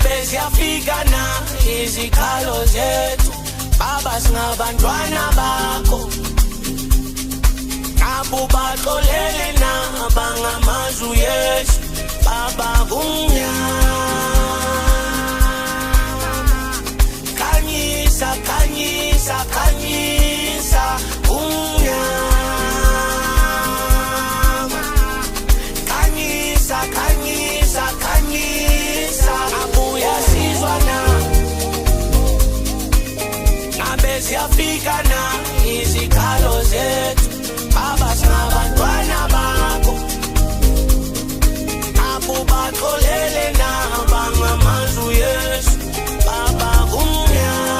Siyafika na izikhalo zethu baba singabantwana bakho abo baxolele na bangamazwi Yesu baba kumnyama khanyisa khanyisa khanyisa kumnyama khanyisa khanyisa khanyisa abuya sizwana nabe siyafika na izikhalo zethu baba singabantwana bakho abo baxolele na bangamazwi Yesu baba kumnyama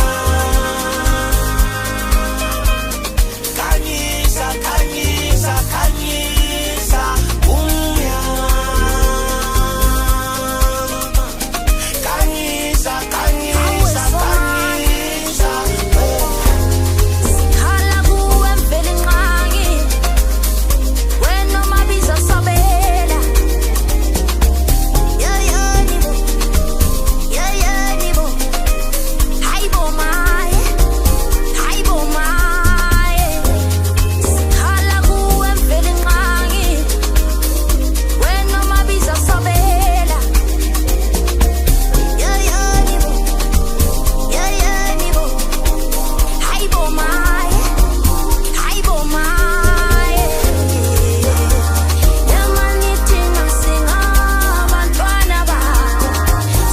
khanyisa khanyisa khanyisa kumnyama khanyisa khanyisa khanyisa Sikhala kuwe mvele nqangi wena mabiza sabela yeyeni bo hayibo maye sikhala kuwe mvele nqangi wena mabiza sabela yeyeni bo hayibo maye yamanithi nasingabantwana bakho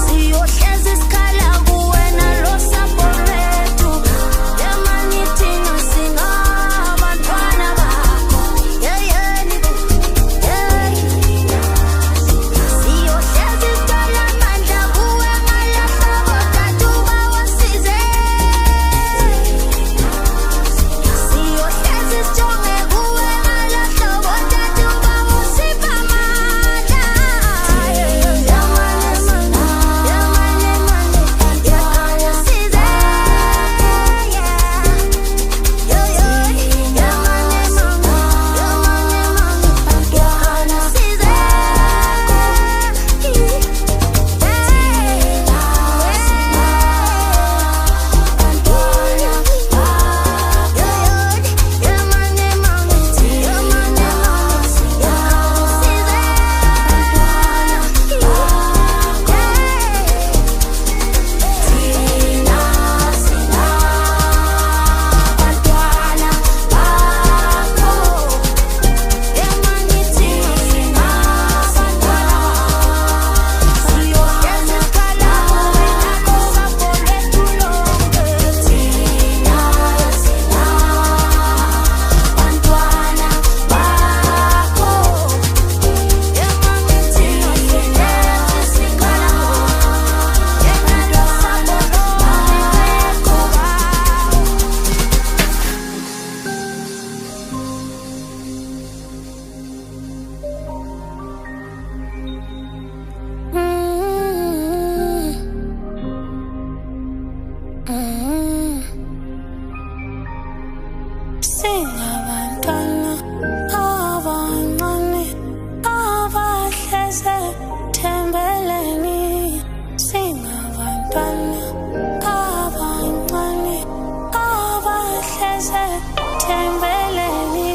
siyohlezi sikhala kuwe nalo sapho lwethu yamanithi nasingabantwana bakho yeyeni bo siyohlezi sicela amandla kuwe ngalahlobo tatu bawasize siyohlezi sijonge kuwe ngalahlobo tatu bawusipha amandla Singabantwana abancane abahleze thembeleni singabantwana abancane abahleze thembeleni